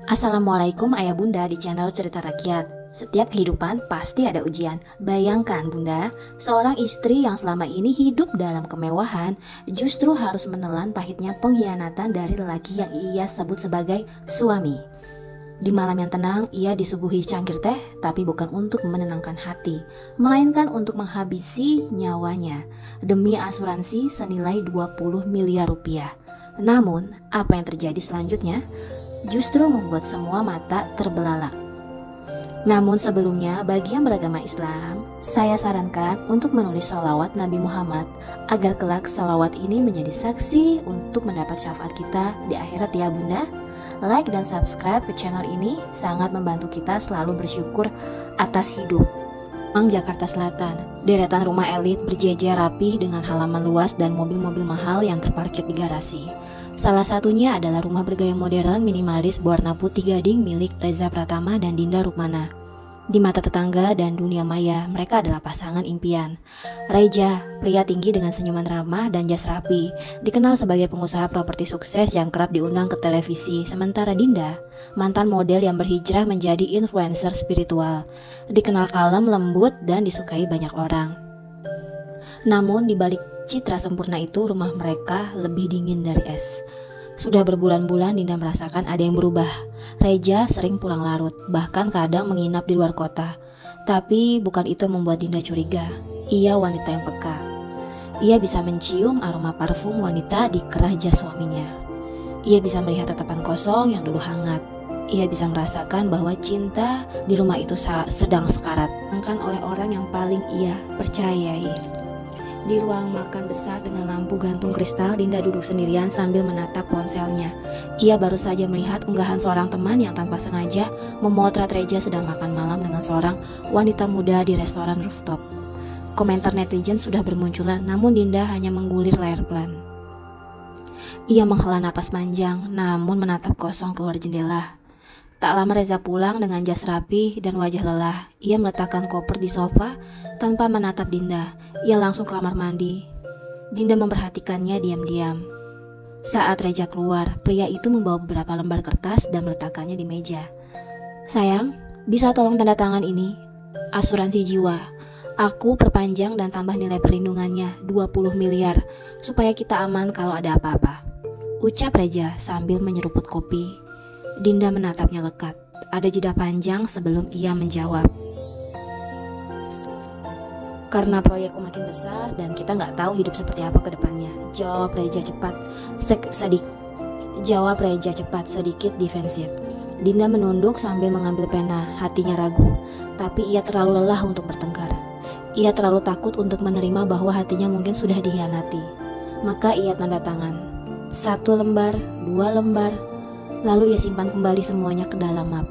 Assalamualaikum ayah bunda di channel Cerita Rakyat. Setiap kehidupan pasti ada ujian. Bayangkan bunda, seorang istri yang selama ini hidup dalam kemewahan justru harus menelan pahitnya pengkhianatan dari lelaki yang ia sebut sebagai suami. Di malam yang tenang, ia disuguhi cangkir teh, tapi bukan untuk menenangkan hati, melainkan untuk menghabisi nyawanya demi asuransi senilai 20 miliar rupiah. Namun, apa yang terjadi selanjutnya justru membuat semua mata terbelalak. Namun sebelumnya, bagi yang beragama Islam, saya sarankan untuk menulis sholawat Nabi Muhammad agar kelak sholawat ini menjadi saksi untuk mendapat syafaat kita di akhirat ya bunda. Like dan subscribe ke channel ini sangat membantu kita selalu bersyukur atas hidup. Jakarta Selatan, deretan rumah elit berjejer rapi dengan halaman luas dan mobil-mobil mahal yang terparkir di garasi. Salah satunya adalah rumah bergaya modern minimalis berwarna putih gading milik Reza Pratama dan Dinda Rukmana. Di mata tetangga dan dunia maya, mereka adalah pasangan impian. Reza, pria tinggi dengan senyuman ramah dan jas rapi, dikenal sebagai pengusaha properti sukses yang kerap diundang ke televisi. Sementara Dinda, mantan model yang berhijrah menjadi influencer spiritual, dikenal kalem, lembut, dan disukai banyak orang. Namun di balik citra sempurna itu, rumah mereka lebih dingin dari es. Sudah berbulan-bulan Dinda merasakan ada yang berubah. Reza sering pulang larut, bahkan kadang menginap di luar kota. Tapi bukan itu yang membuat Dinda curiga. Ia wanita yang peka. Ia bisa mencium aroma parfum wanita di kerah jas suaminya. Ia bisa melihat tatapan kosong yang dulu hangat. Ia bisa merasakan bahwa cinta di rumah itu sedang sekarat, bahkan oleh orang yang paling ia percayai. Di ruang makan besar dengan lampu gantung kristal, Dinda duduk sendirian sambil menatap ponselnya. Ia baru saja melihat unggahan seorang teman yang tanpa sengaja memotret Reza sedang makan malam dengan seorang wanita muda di restoran rooftop. Komentar netizen sudah bermunculan, namun Dinda hanya menggulir layar pelan. Ia menghela napas panjang, namun menatap kosong keluar jendela. Tak lama Reza pulang dengan jas rapi dan wajah lelah. Ia meletakkan koper di sofa tanpa menatap Dinda. Ia langsung ke kamar mandi. Dinda memperhatikannya diam-diam. Saat Reza keluar, pria itu membawa beberapa lembar kertas dan meletakkannya di meja. Sayang, bisa tolong tanda tangan ini? Asuransi jiwa. Aku perpanjang dan tambah nilai perlindungannya 20 miliar supaya kita aman kalau ada apa-apa, ucap Reza sambil menyeruput kopi. Dinda menatapnya lekat. Ada jeda panjang sebelum ia menjawab. Karena proyekku makin besar dan kita nggak tahu hidup seperti apa ke depannya, jawab Reza cepat. Sedikit defensif. Dinda menunduk sambil mengambil pena. Hatinya ragu, tapi ia terlalu lelah untuk bertengkar. Ia terlalu takut untuk menerima bahwa hatinya mungkin sudah dikhianati. Maka ia tanda tangan. 1 lembar, 2 lembar. Lalu ia simpan kembali semuanya ke dalam map.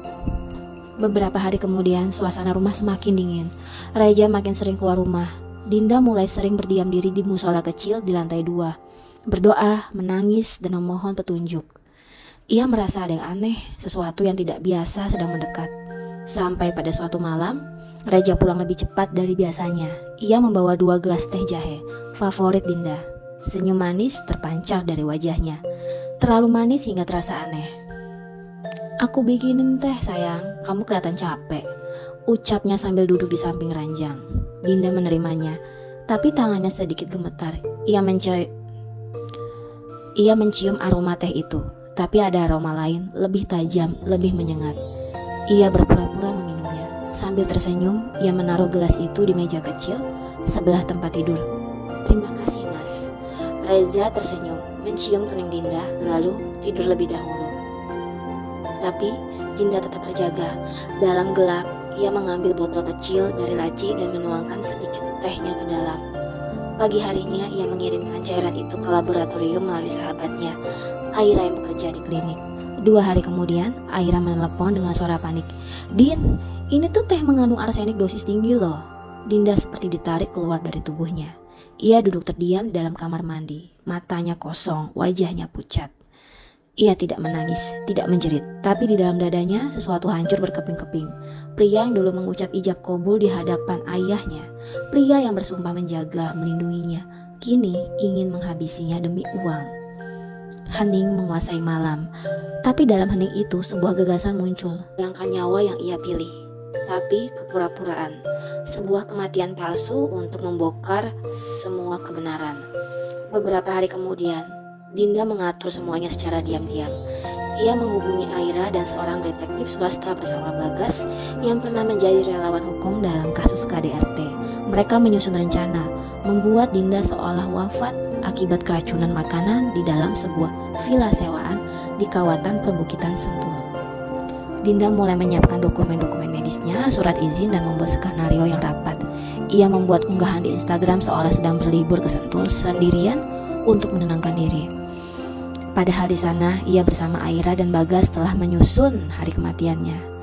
Beberapa hari kemudian, suasana rumah semakin dingin. Reza makin sering keluar rumah. Dinda mulai sering berdiam diri di musola kecil di lantai 2, berdoa, menangis, dan memohon petunjuk. Ia merasa ada yang aneh, sesuatu yang tidak biasa sedang mendekat. Sampai pada suatu malam, Reza pulang lebih cepat dari biasanya. Ia membawa 2 gelas teh jahe, favorit Dinda. Senyum manis terpancar dari wajahnya. Terlalu manis hingga terasa aneh. Aku bikinin teh sayang, kamu kelihatan capek, ucapnya sambil duduk di samping ranjang. Dinda menerimanya, tapi tangannya sedikit gemetar. Ia mencium aroma teh itu, tapi ada aroma lain, lebih tajam, lebih menyengat. Ia berpura-pura meminumnya. Sambil tersenyum, ia menaruh gelas itu di meja kecil sebelah tempat tidur. Terima kasih mas. Reza tersenyum, mencium kening Dinda, lalu tidur lebih dahulu. Tapi Dinda tetap terjaga. Dalam gelap, ia mengambil botol kecil dari laci dan menuangkan sedikit tehnya ke dalam. Pagi harinya, ia mengirimkan cairan itu ke laboratorium melalui sahabatnya, Aira yang bekerja di klinik. 2 hari kemudian, Aira menelepon dengan suara panik. Din, ini tuh teh mengandung arsenik dosis tinggi loh. Dinda seperti ditarik keluar dari tubuhnya. Ia duduk terdiam di dalam kamar mandi, matanya kosong, wajahnya pucat. Ia tidak menangis, tidak menjerit, tapi di dalam dadanya sesuatu hancur berkeping-keping. Pria yang dulu mengucap ijab kabul di hadapan ayahnya, pria yang bersumpah menjaga, melindunginya, kini ingin menghabisinya demi uang. Hening menguasai malam. Tapi dalam hening itu sebuah gagasan muncul. Bukan nyawa yang ia pilih, tapi kepura-puraan. Sebuah kematian palsu untuk membongkar semua kebenaran. Beberapa hari kemudian, Dinda mengatur semuanya secara diam-diam. Ia menghubungi Aira dan seorang detektif swasta bersama Bagas yang pernah menjadi relawan hukum dalam kasus KDRT. Mereka menyusun rencana membuat Dinda seolah wafat akibat keracunan makanan di dalam sebuah villa sewaan di kawasan perbukitan Sentul. Dinda mulai menyiapkan dokumen-dokumen medisnya, surat izin, dan membuat skenario yang rapat. Ia membuat unggahan di Instagram seolah sedang berlibur ke Sentul sendirian untuk menenangkan diri. Padahal di sana ia bersama Aira dan Bagas telah menyusun hari kematiannya.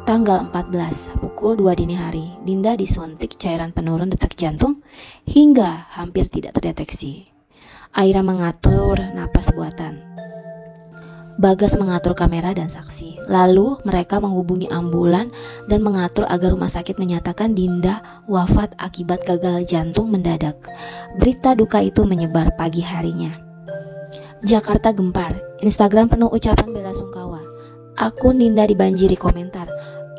Tanggal 14, pukul 2 dini hari, Dinda disuntik cairan penurun detak jantung hingga hampir tidak terdeteksi. Aira mengatur napas buatan. Bagas mengatur kamera dan saksi. Lalu mereka menghubungi ambulan dan mengatur agar rumah sakit menyatakan Dinda wafat akibat gagal jantung mendadak. Berita duka itu menyebar pagi harinya. Jakarta gempar, Instagram penuh ucapan bela sungkawa. Akun Dinda dibanjiri komentar.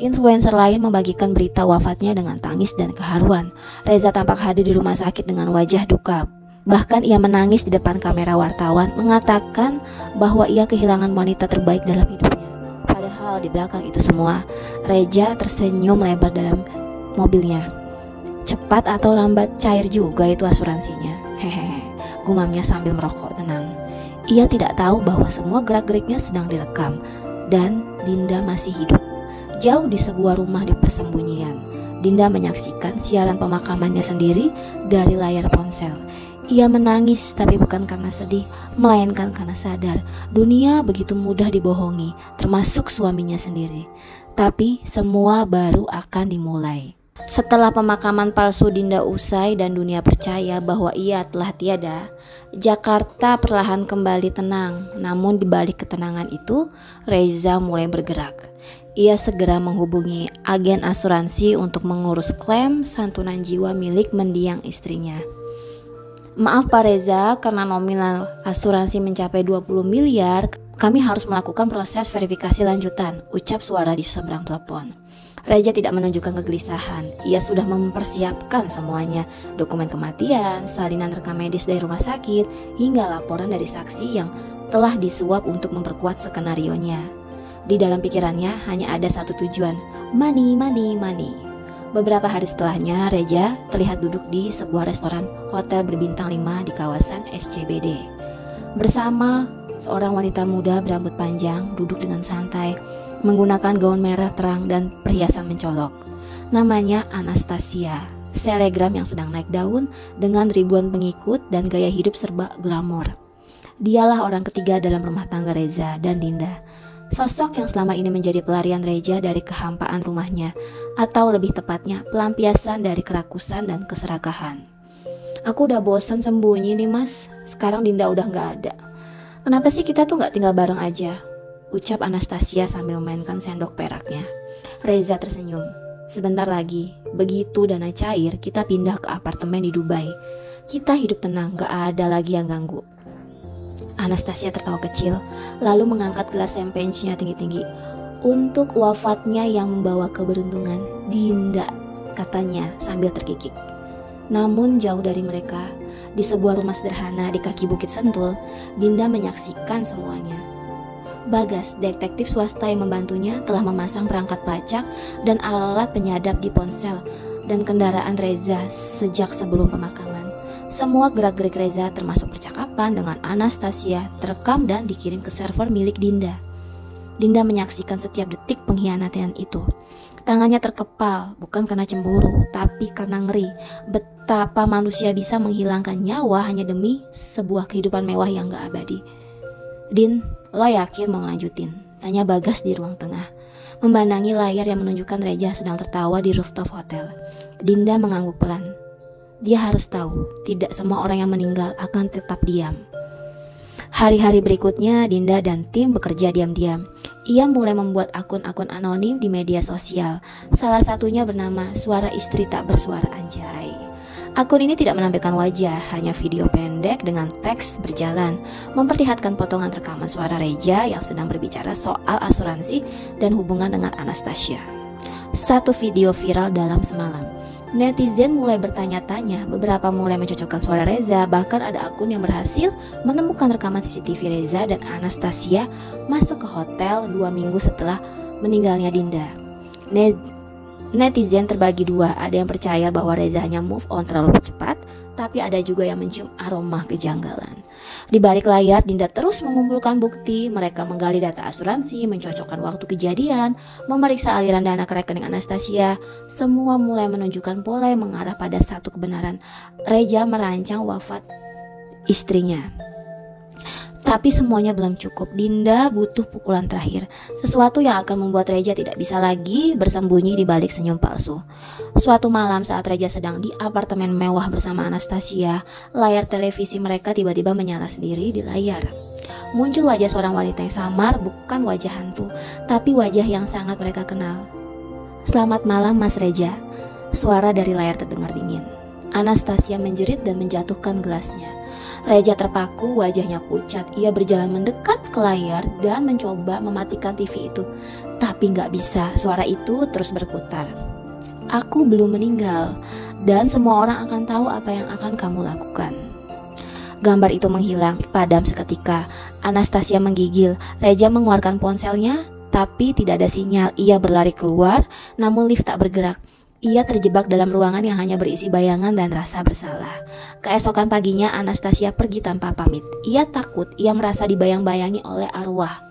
Influencer lain membagikan berita wafatnya dengan tangis dan keharuan. Reza tampak hadir di rumah sakit dengan wajah duka. Bahkan ia menangis di depan kamera wartawan, mengatakan bahwa ia kehilangan wanita terbaik dalam hidupnya. Padahal di belakang itu semua, Reza tersenyum lebar dalam mobilnya. Cepat atau lambat cair juga itu asuransinya. Hehehe, gumamnya sambil merokok tenang. Ia tidak tahu bahwa semua gerak-geriknya sedang direkam dan Dinda masih hidup. Jauh di sebuah rumah di persembunyian, Dinda menyaksikan siaran pemakamannya sendiri dari layar ponsel. Ia menangis tapi bukan karena sedih, melainkan karena sadar dunia begitu mudah dibohongi, termasuk suaminya sendiri. Tapi semua baru akan dimulai. Setelah pemakaman palsu Dinda usai dan dunia percaya bahwa ia telah tiada, Jakarta perlahan kembali tenang. Namun di balik ketenangan itu, Reza mulai bergerak. Ia segera menghubungi agen asuransi untuk mengurus klaim santunan jiwa milik mendiang istrinya. Maaf Pak Reza, karena nominal asuransi mencapai 20 miliar, kami harus melakukan proses verifikasi lanjutan, ucap suara di seberang telepon. Reza tidak menunjukkan kegelisahan. Ia sudah mempersiapkan semuanya, dokumen kematian, salinan rekam medis dari rumah sakit, hingga laporan dari saksi yang telah disuap untuk memperkuat skenarionya. Di dalam pikirannya hanya ada satu tujuan, money, money, money. Beberapa hari setelahnya, Reza terlihat duduk di sebuah restoran hotel berbintang 5 di kawasan SCBD. Bersama seorang wanita muda berambut panjang, duduk dengan santai, menggunakan gaun merah terang dan perhiasan mencolok. Namanya Anastasia, selegram yang sedang naik daun dengan ribuan pengikut dan gaya hidup serba glamor. Dialah orang ketiga dalam rumah tangga Reza dan Dinda. Sosok yang selama ini menjadi pelarian Reza dari kehampaan rumahnya, atau lebih tepatnya pelampiasan dari kerakusan dan keserakahan. Aku udah bosan sembunyi nih mas, sekarang Dinda udah gak ada. Kenapa sih kita tuh gak tinggal bareng aja? Ucap Anastasia sambil memainkan sendok peraknya. Reza tersenyum. Sebentar lagi, begitu dana cair, kita pindah ke apartemen di Dubai. Kita hidup tenang, gak ada lagi yang ganggu. Anastasia tertawa kecil, lalu mengangkat gelas champagne-nya tinggi-tinggi. Untuk wafatnya yang membawa keberuntungan, Dinda, katanya sambil terkikik. Namun jauh dari mereka, di sebuah rumah sederhana di kaki Bukit Sentul, Dinda menyaksikan semuanya. Bagas, detektif swasta yang membantunya, telah memasang perangkat pelacak dan alat penyadap di ponsel dan kendaraan Reza sejak sebelum pemakaman. Semua gerak-gerik Reza termasuk percakapan dengan Anastasia terekam dan dikirim ke server milik Dinda. Dinda menyaksikan setiap detik pengkhianatan itu. Tangannya terkepal, bukan karena cemburu, tapi karena ngeri. Betapa manusia bisa menghilangkan nyawa hanya demi sebuah kehidupan mewah yang gak abadi. Din, lo yakin mau ngelanjutin? Tanya Bagas di ruang tengah, memandangi layar yang menunjukkan Reza sedang tertawa di rooftop hotel. Dinda mengangguk pelan. Dia harus tahu, tidak semua orang yang meninggal akan tetap diam. Hari-hari berikutnya, Dinda dan tim bekerja diam-diam. Ia mulai membuat akun-akun anonim di media sosial. Salah satunya bernama Suara Istri Tak Bersuara. Anjay. Akun ini tidak menampilkan wajah, hanya video pendek dengan teks berjalan, memperlihatkan potongan rekaman suara Reza yang sedang berbicara soal asuransi dan hubungan dengan Anastasia. Satu video viral dalam semalam. Netizen mulai bertanya-tanya, beberapa mulai mencocokkan suara Reza, bahkan ada akun yang berhasil menemukan rekaman CCTV Reza dan Anastasia masuk ke hotel 2 minggu setelah meninggalnya Dinda. Netizen terbagi dua, ada yang percaya bahwa Reza hanya move on terlalu cepat, tapi ada juga yang mencium aroma kejanggalan. Di balik layar, Dinda terus mengumpulkan bukti. Mereka menggali data asuransi, mencocokkan waktu kejadian, memeriksa aliran dana ke rekening Anastasia. Semua mulai menunjukkan pola yang mengarah pada satu kebenaran. Reza merancang wafat istrinya. Tapi semuanya belum cukup. Dinda butuh pukulan terakhir, sesuatu yang akan membuat Reza tidak bisa lagi bersembunyi di balik senyum palsu. Suatu malam saat Reza sedang di apartemen mewah bersama Anastasia, layar televisi mereka tiba-tiba menyala sendiri di layar. Muncul wajah seorang wanita yang samar, bukan wajah hantu, tapi wajah yang sangat mereka kenal. "Selamat malam, Mas Reza." Suara dari layar terdengar dingin. Anastasia menjerit dan menjatuhkan gelasnya. Reza terpaku, wajahnya pucat. Ia berjalan mendekat ke layar dan mencoba mematikan TV itu. Tapi nggak bisa, suara itu terus berputar. "Aku belum meninggal, dan semua orang akan tahu apa yang akan kamu lakukan." Gambar itu menghilang, padam seketika. Anastasia menggigil. Reza mengeluarkan ponselnya, tapi tidak ada sinyal. Ia berlari keluar, namun lift tak bergerak. Ia terjebak dalam ruangan yang hanya berisi bayangan dan rasa bersalah. Keesokan paginya Anastasia pergi tanpa pamit. Ia takut, ia merasa dibayang-bayangi oleh arwah.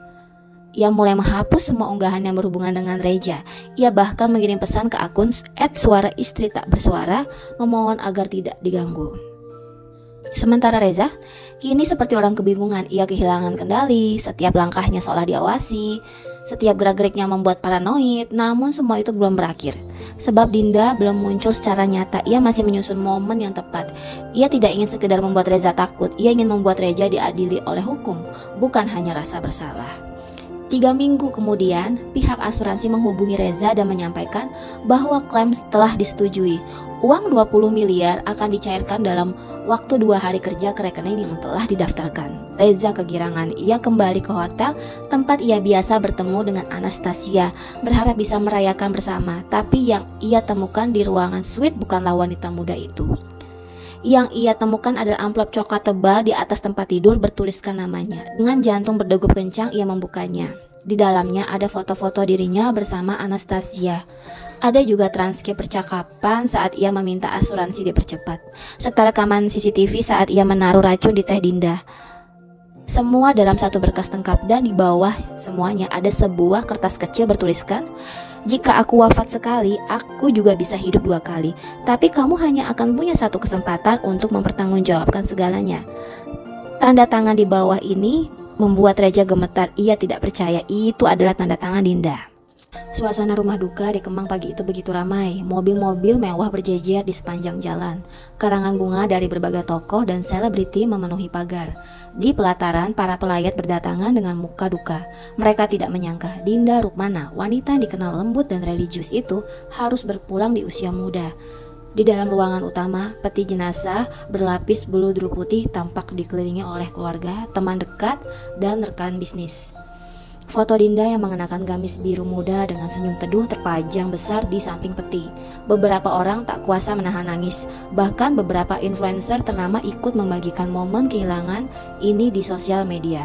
Ia mulai menghapus semua unggahan yang berhubungan dengan Reza. Ia bahkan mengirim pesan ke akun @suara_istri_tak_bersuara, memohon agar tidak diganggu. Sementara Reza kini seperti orang kebingungan. Ia kehilangan kendali, setiap langkahnya seolah diawasi, setiap gerak-geriknya membuat paranoid. Namun semua itu belum berakhir, sebab Dinda belum muncul secara nyata. Ia masih menyusun momen yang tepat. Ia tidak ingin sekedar membuat Reza takut, ia ingin membuat Reza diadili oleh hukum, bukan hanya rasa bersalah. 3 minggu kemudian, pihak asuransi menghubungi Reza dan menyampaikan bahwa klaim telah disetujui. Uang 20 miliar akan dicairkan dalam waktu 2 hari kerja ke rekening yang telah didaftarkan. Reza kegirangan. Ia kembali ke hotel tempat ia biasa bertemu dengan Anastasia, berharap bisa merayakan bersama. Tapi yang ia temukan di ruangan suite bukanlah wanita muda itu. Yang ia temukan adalah amplop coklat tebal di atas tempat tidur bertuliskan namanya. Dengan jantung berdegup kencang ia membukanya. Di dalamnya ada foto-foto dirinya bersama Anastasia. Ada juga transkrip percakapan saat ia meminta asuransi dipercepat, serta rekaman CCTV saat ia menaruh racun di teh Dinda. Semua dalam satu berkas lengkap, dan di bawah semuanya ada sebuah kertas kecil bertuliskan, "Jika aku wafat sekali, aku juga bisa hidup 2 kali. Tapi kamu hanya akan punya 1 kesempatan untuk mempertanggungjawabkan segalanya." Tanda tangan di bawah ini membuat Reza gemetar. Ia tidak percaya itu adalah tanda tangan Dinda. Suasana rumah duka di Kemang pagi itu begitu ramai. Mobil-mobil mewah berjejer di sepanjang jalan. Karangan bunga dari berbagai tokoh dan selebriti memenuhi pagar. Di pelataran, para pelayat berdatangan dengan muka duka. Mereka tidak menyangka Dinda Rukmana, wanita yang dikenal lembut dan religius itu, harus berpulang di usia muda. Di dalam ruangan utama, peti jenazah berlapis beludru putih tampak dikelilingi oleh keluarga, teman dekat, dan rekan bisnis. Foto Dinda yang mengenakan gamis biru muda dengan senyum teduh terpajang besar di samping peti. Beberapa orang tak kuasa menahan nangis. Bahkan beberapa influencer ternama ikut membagikan momen kehilangan ini di sosial media.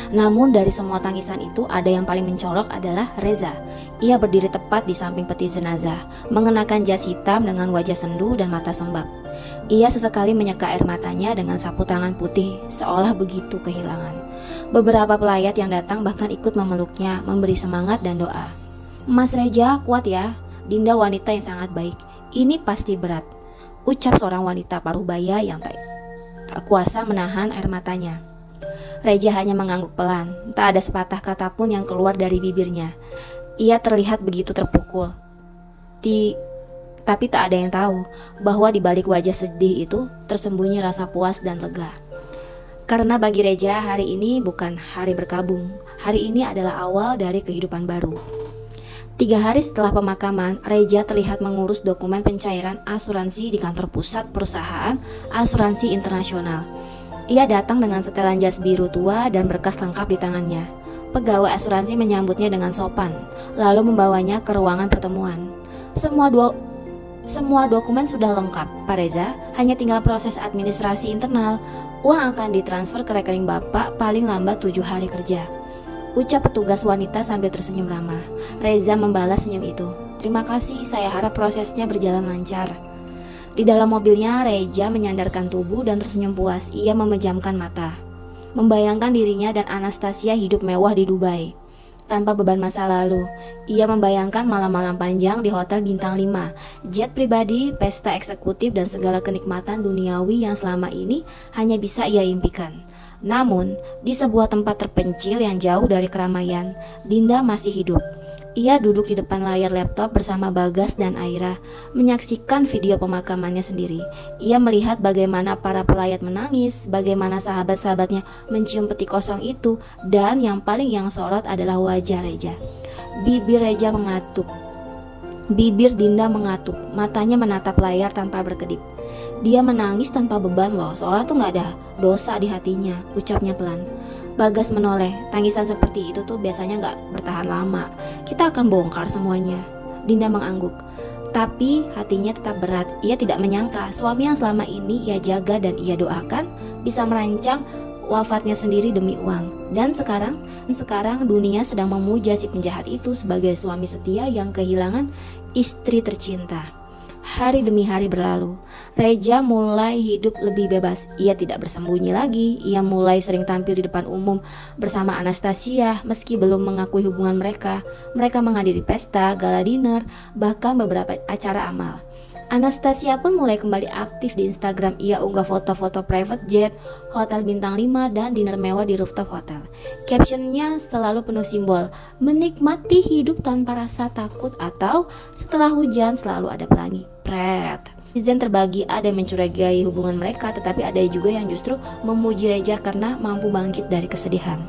Namun dari semua tangisan itu, ada yang paling mencolok adalah Reza. Ia berdiri tepat di samping peti jenazah, mengenakan jas hitam dengan wajah sendu dan mata sembab. Ia sesekali menyeka air matanya dengan sapu tangan putih, seolah begitu kehilangan. Beberapa pelayat yang datang bahkan ikut memeluknya, memberi semangat dan doa. "Mas Reza, kuat ya. Dinda wanita yang sangat baik. Ini pasti berat," ucap seorang wanita parubaya yang tak kuasa menahan air matanya. Reza hanya mengangguk pelan, tak ada sepatah kata pun yang keluar dari bibirnya. Ia terlihat begitu terpukul. Tapi tak ada yang tahu bahwa di balik wajah sedih itu tersembunyi rasa puas dan lega. Karena bagi Reza, hari ini bukan hari berkabung. Hari ini adalah awal dari kehidupan baru. 3 hari setelah pemakaman, Reja terlihat mengurus dokumen pencairan asuransi di kantor pusat perusahaan asuransi internasional. Ia datang dengan setelan jas biru tua dan berkas lengkap di tangannya. Pegawai asuransi menyambutnya dengan sopan, lalu membawanya ke ruangan pertemuan. Semua dokumen sudah lengkap, Pak Reza. Hanya tinggal proses administrasi internal. Uang akan ditransfer ke rekening Bapak paling lambat 7 hari kerja, ucap petugas wanita sambil tersenyum ramah. Reza membalas senyum itu. Terima kasih, saya harap prosesnya berjalan lancar. Di dalam mobilnya, Reza menyandarkan tubuh dan tersenyum puas. Ia memejamkan mata, membayangkan dirinya dan Anastasia hidup mewah di Dubai tanpa beban masa lalu. Ia membayangkan malam-malam panjang di hotel bintang 5, jet pribadi, pesta eksekutif, dan segala kenikmatan duniawi yang selama ini hanya bisa ia impikan. Namun, di sebuah tempat terpencil yang jauh dari keramaian, Dinda masih hidup. Ia duduk di depan layar laptop bersama Bagas dan Aira, menyaksikan video pemakamannya sendiri. Ia melihat bagaimana para pelayat menangis, bagaimana sahabat-sahabatnya mencium peti kosong itu, dan yang paling yang sorot adalah wajah Reja. Bibir Reja mengatup. Bibir Dinda mengatup, matanya menatap layar tanpa berkedip. Dia menangis tanpa beban loh, seolah tuh gak ada dosa di hatinya, ucapnya pelan. Bagas menoleh, tangisan seperti itu tuh biasanya gak bertahan lama. Kita akan bongkar semuanya. Dinda mengangguk, tapi hatinya tetap berat. Ia tidak menyangka suami yang selama ini ia jaga dan ia doakan bisa merancang wafatnya sendiri demi uang. Dan sekarang dunia sedang memuja si penjahat itu sebagai suami setia yang kehilangan istri tercinta. Hari demi hari berlalu, Reja mulai hidup lebih bebas. Ia tidak bersembunyi lagi. Ia mulai sering tampil di depan umum bersama Anastasia meski belum mengakui hubungan mereka. Mereka menghadiri pesta, gala dinner, bahkan beberapa acara amal. Anastasia pun mulai kembali aktif di Instagram. Ia unggah foto-foto private jet, hotel bintang 5, dan dinner mewah di rooftop hotel. Captionnya selalu penuh simbol, menikmati hidup tanpa rasa takut, atau setelah hujan selalu ada pelangi. Pret. Netizen terbagi, ada yang mencurigai hubungan mereka, tetapi ada juga yang justru memuji Reja karena mampu bangkit dari kesedihan.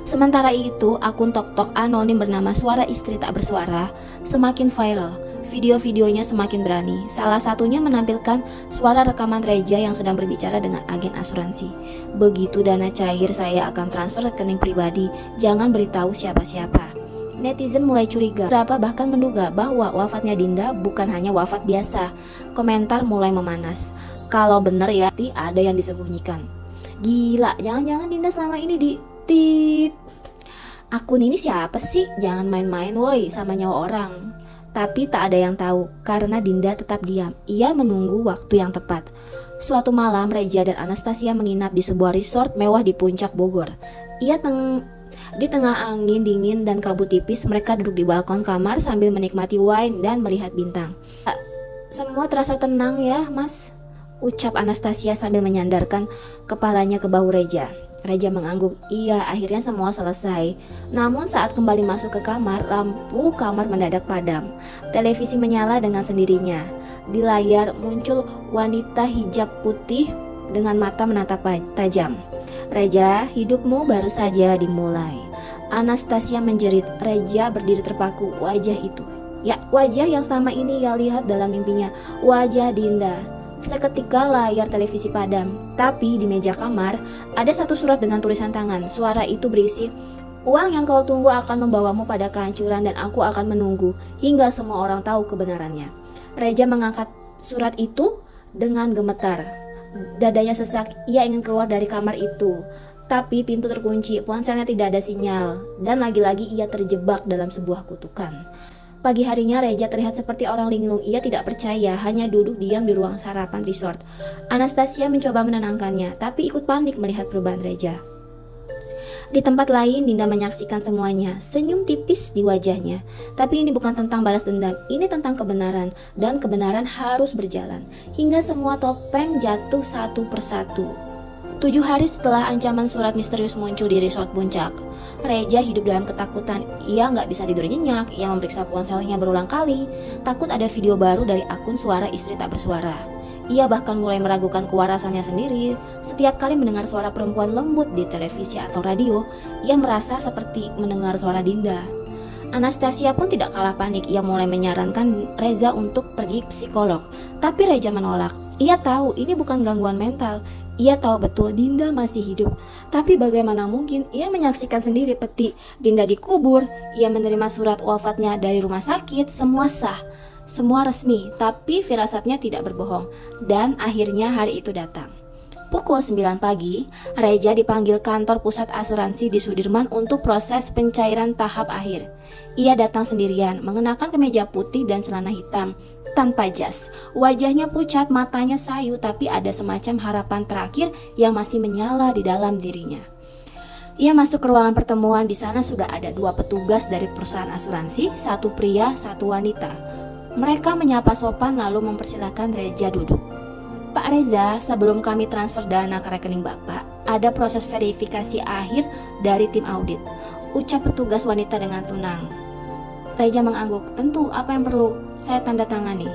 Sementara itu, akun TokTok anonim bernama Suara Istri Tak Bersuara semakin viral. Video-videonya semakin berani. Salah satunya menampilkan suara rekaman Reja yang sedang berbicara dengan agen asuransi. Begitu dana cair, saya akan transfer rekening pribadi. Jangan beritahu siapa-siapa. Netizen mulai curiga. Beberapa bahkan menduga bahwa wafatnya Dinda bukan hanya wafat biasa. Komentar mulai memanas. Kalau bener ya, ada yang disembunyikan. Gila, jangan-jangan Dinda selama ini ditip. Akun ini siapa sih? Jangan main-main woi sama nyawa orang. Tapi tak ada yang tahu karena Dinda tetap diam. Ia menunggu waktu yang tepat. Suatu malam, Reja dan Anastasia menginap di sebuah resort mewah di puncak Bogor. Di tengah angin dingin dan kabut tipis, mereka duduk di balkon kamar sambil menikmati wine dan melihat bintang. Semua terasa tenang ya, Mas, ucap Anastasia sambil menyandarkan kepalanya ke bahu Reja. Reja mengangguk. Iya, akhirnya semua selesai. Namun saat kembali masuk ke kamar, lampu kamar mendadak padam. Televisi menyala dengan sendirinya. Di layar muncul wanita hijab putih dengan mata menatap tajam. Reja, hidupmu baru saja dimulai. Anastasia menjerit. Reja berdiri terpaku. Wajah itu, ya wajah yang selama ini ia lihat dalam mimpinya. Wajah Dinda. Seketika layar televisi padam, tapi di meja kamar ada satu surat dengan tulisan tangan. Suara itu berisi, uang yang kau tunggu akan membawamu pada kehancuran dan aku akan menunggu hingga semua orang tahu kebenarannya. Reja mengangkat surat itu dengan gemetar. Dadanya sesak, ia ingin keluar dari kamar itu. Tapi pintu terkunci, ponselnya tidak ada sinyal, dan lagi-lagi ia terjebak dalam sebuah kutukan. Pagi harinya Reja terlihat seperti orang linglung. Ia tidak percaya, hanya duduk diam di ruang sarapan resort. Anastasia mencoba menenangkannya, tapi ikut panik melihat perubahan Reja. Di tempat lain, Dinda menyaksikan semuanya, senyum tipis di wajahnya. Tapi ini bukan tentang balas dendam, ini tentang kebenaran, dan kebenaran harus berjalan hingga semua topeng jatuh satu persatu. 7 hari setelah ancaman surat misterius muncul di resort puncak, Reja hidup dalam ketakutan. Ia nggak bisa tidur nyenyak. Ia memeriksa ponselnya berulang kali, takut ada video baru dari akun Suara Istri Tak Bersuara. Ia bahkan mulai meragukan kewarasannya sendiri. Setiap kali mendengar suara perempuan lembut di televisi atau radio, ia merasa seperti mendengar suara Dinda. Anastasia pun tidak kalah panik. Ia mulai menyarankan Reza untuk pergi psikolog. Tapi Reza menolak. Ia tahu ini bukan gangguan mental. Ia tahu betul Dinda masih hidup. Tapi bagaimana mungkin? Ia menyaksikan sendiri peti Dinda dikubur. Ia menerima surat wafatnya dari rumah sakit. Semua sah, semua resmi. Tapi firasatnya tidak berbohong. Dan akhirnya hari itu datang. Pukul 9 pagi, Reza dipanggil kantor pusat asuransi di Sudirman untuk proses pencairan tahap akhir. Ia datang sendirian, mengenakan kemeja putih dan celana hitam, tanpa jas. Wajahnya pucat, matanya sayu, tapi ada semacam harapan terakhir yang masih menyala di dalam dirinya. Ia masuk ke ruangan pertemuan. Di sana sudah ada 2 petugas dari perusahaan asuransi, 1 pria, 1 wanita. Mereka menyapa sopan lalu mempersilahkan Reza duduk. Pak Reza, sebelum kami transfer dana ke rekening Bapak, ada proses verifikasi akhir dari tim audit, ucap petugas wanita dengan tenang. Reza mengangguk. Tentu, apa yang perlu saya tanda tangani?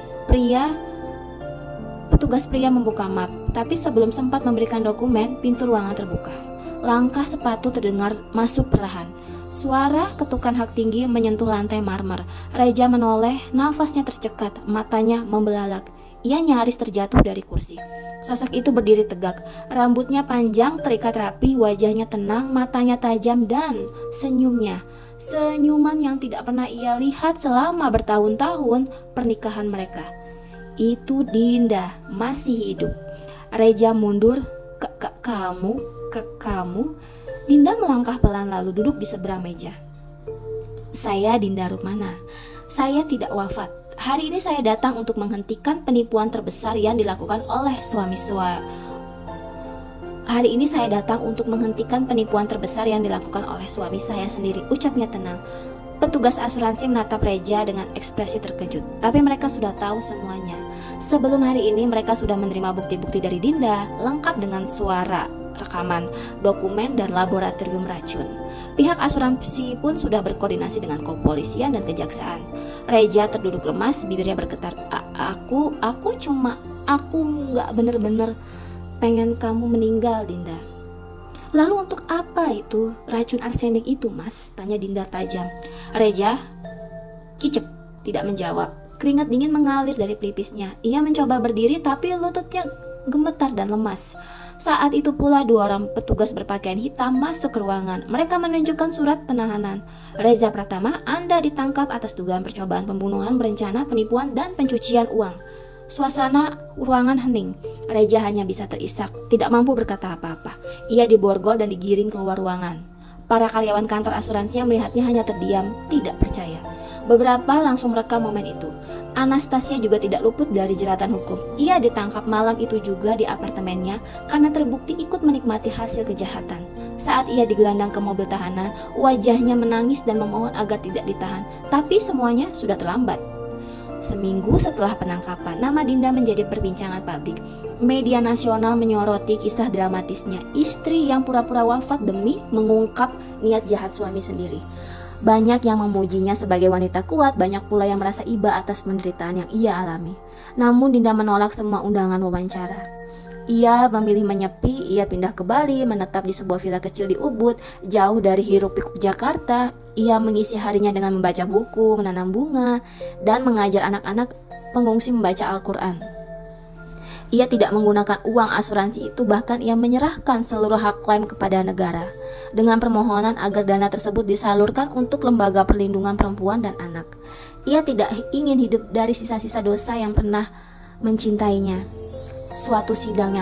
Petugas pria membuka map, tapi sebelum sempat memberikan dokumen, pintu ruangan terbuka. Langkah sepatu terdengar masuk perlahan. Suara ketukan hak tinggi menyentuh lantai marmer. Reza menoleh, nafasnya tercekat, matanya membelalak. Ia nyaris terjatuh dari kursi. Sosok itu berdiri tegak, rambutnya panjang, terikat rapi, wajahnya tenang, matanya tajam, dan senyumnya, senyuman yang tidak pernah ia lihat selama bertahun-tahun pernikahan mereka. Itu Dinda, masih hidup. Reza mundur. Kamu? Dinda melangkah pelan lalu duduk di seberang meja. Saya Dinda Rukmana. Saya tidak wafat. Hari ini saya datang untuk menghentikan penipuan terbesar yang dilakukan oleh suami saya sendiri, ucapnya tenang. Petugas asuransi menatap Reza dengan ekspresi terkejut, tapi mereka sudah tahu semuanya. Sebelum hari ini mereka sudah menerima bukti-bukti dari Dinda, lengkap dengan suara, rekaman, dokumen, dan laboratorium racun. Pihak asuransi pun sudah berkoordinasi dengan kepolisian dan kejaksaan. Reza terduduk lemas, bibirnya bergetar. Aku nggak bener-bener pengen kamu meninggal, Dinda. Lalu untuk apa itu racun arsenik itu, Mas? Tanya Dinda tajam. Reza kicep, tidak menjawab. Keringat dingin mengalir dari pelipisnya. Ia mencoba berdiri tapi lututnya gemetar dan lemas. Saat itu pula 2 orang petugas berpakaian hitam masuk ke ruangan. Mereka menunjukkan surat penahanan. Reza Pratama, Anda ditangkap atas dugaan percobaan pembunuhan berencana, penipuan, dan pencucian uang. Suasana ruangan hening. Reza hanya bisa terisak, tidak mampu berkata apa-apa. Ia diborgol dan digiring keluar ruangan. Para karyawan kantor asuransi yang melihatnya hanya terdiam, tidak percaya. Beberapa langsung merekam momen itu. Anastasia juga tidak luput dari jeratan hukum. Ia ditangkap malam itu juga di apartemennya karena terbukti ikut menikmati hasil kejahatan. Saat ia digelandang ke mobil tahanan, wajahnya menangis dan memohon agar tidak ditahan. Tapi semuanya sudah terlambat. Seminggu setelah penangkapan, nama Dinda menjadi perbincangan publik. Media nasional menyoroti kisah dramatisnya, istri yang pura-pura wafat demi mengungkap niat jahat suami sendiri. Banyak yang memujinya sebagai wanita kuat, banyak pula yang merasa iba atas penderitaan yang ia alami. Namun Dinda menolak semua undangan wawancara. Ia memilih menyepi, ia pindah ke Bali, menetap di sebuah villa kecil di Ubud, jauh dari hiruk-pikuk Jakarta. Ia mengisi harinya dengan membaca buku, menanam bunga, dan mengajar anak-anak pengungsi membaca Al-Quran. Ia tidak menggunakan uang asuransi itu, bahkan ia menyerahkan seluruh hak klaim kepada negara dengan permohonan agar dana tersebut disalurkan untuk lembaga perlindungan perempuan dan anak. Ia tidak ingin hidup dari sisa-sisa dosa yang pernah mencintainya. Suatu siang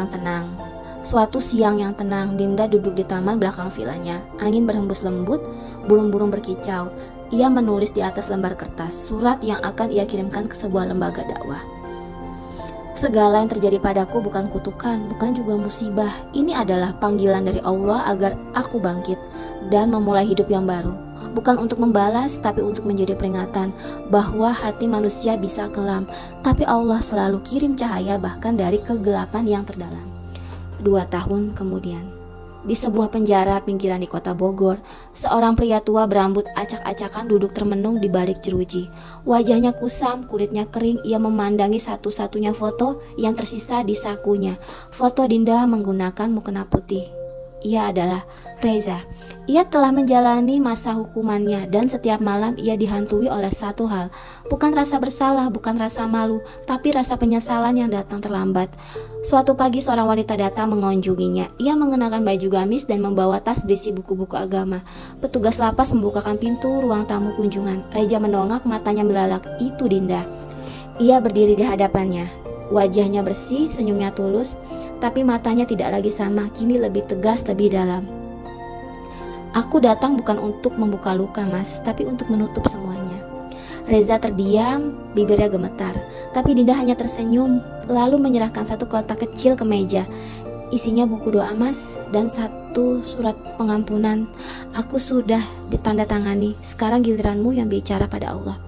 yang tenang, Dinda duduk di taman belakang vilanya. Angin berhembus lembut, burung-burung berkicau. Ia menulis di atas lembar kertas surat yang akan ia kirimkan ke sebuah lembaga dakwah. Segala yang terjadi padaku bukan kutukan, bukan juga musibah. Ini adalah panggilan dari Allah agar aku bangkit dan memulai hidup yang baru. Bukan untuk membalas, tapi untuk menjadi peringatan bahwa hati manusia bisa kelam, tapi Allah selalu kirim cahaya bahkan dari kegelapan yang terdalam. 2 tahun kemudian, di sebuah penjara pinggiran di kota Bogor, seorang pria tua berambut acak-acakan duduk termenung di balik jeruji. Wajahnya kusam, kulitnya kering. Ia memandangi satu-satunya foto yang tersisa di sakunya. Foto Dinda menggunakan mukena putih. Ia adalah Reza. Ia telah menjalani masa hukumannya dan setiap malam ia dihantui oleh satu hal. Bukan rasa bersalah, bukan rasa malu, tapi rasa penyesalan yang datang terlambat. Suatu pagi seorang wanita datang mengunjunginya. Ia mengenakan baju gamis dan membawa tas berisi buku-buku agama. Petugas lapas membukakan pintu ruang tamu kunjungan. Reza mendongak, matanya melalak. Itu Dinda. Ia berdiri di hadapannya. Wajahnya bersih, senyumnya tulus, tapi matanya tidak lagi sama, kini lebih tegas, lebih dalam. Aku datang bukan untuk membuka luka, Mas, tapi untuk menutup semuanya. Reza terdiam, bibirnya gemetar, tapi Dinda hanya tersenyum, lalu menyerahkan satu kotak kecil ke meja. Isinya buku doa, Mas, dan satu surat pengampunan. Aku sudah ditandatangani, sekarang giliranmu yang bicara pada Allah.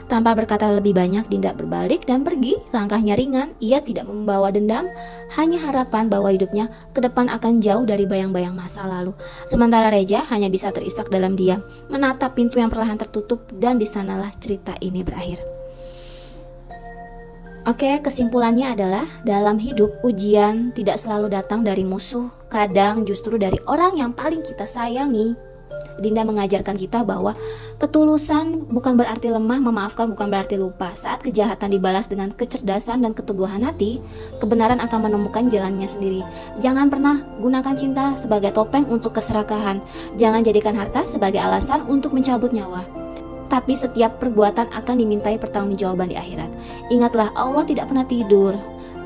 Tanpa berkata lebih banyak, Dinda berbalik dan pergi. Langkahnya ringan, ia tidak membawa dendam, hanya harapan bahwa hidupnya ke depan akan jauh dari bayang-bayang masa lalu. Sementara Reza hanya bisa terisak dalam diam, menatap pintu yang perlahan tertutup, dan di sanalah cerita ini berakhir. Oke, kesimpulannya adalah dalam hidup ujian tidak selalu datang dari musuh, kadang justru dari orang yang paling kita sayangi. Dinda mengajarkan kita bahwa ketulusan bukan berarti lemah, memaafkan bukan berarti lupa. Saat kejahatan dibalas dengan kecerdasan dan keteguhan hati, kebenaran akan menemukan jalannya sendiri. Jangan pernah gunakan cinta sebagai topeng untuk keserakahan. Jangan jadikan harta sebagai alasan untuk mencabut nyawa. Tapi setiap perbuatan akan dimintai pertanggungjawaban di akhirat. Ingatlah, Allah tidak pernah tidur.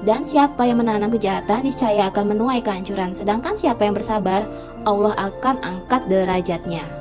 Dan siapa yang menanam kejahatan niscaya akan menuai kehancuran. Sedangkan siapa yang bersabar, Allah akan angkat derajatnya.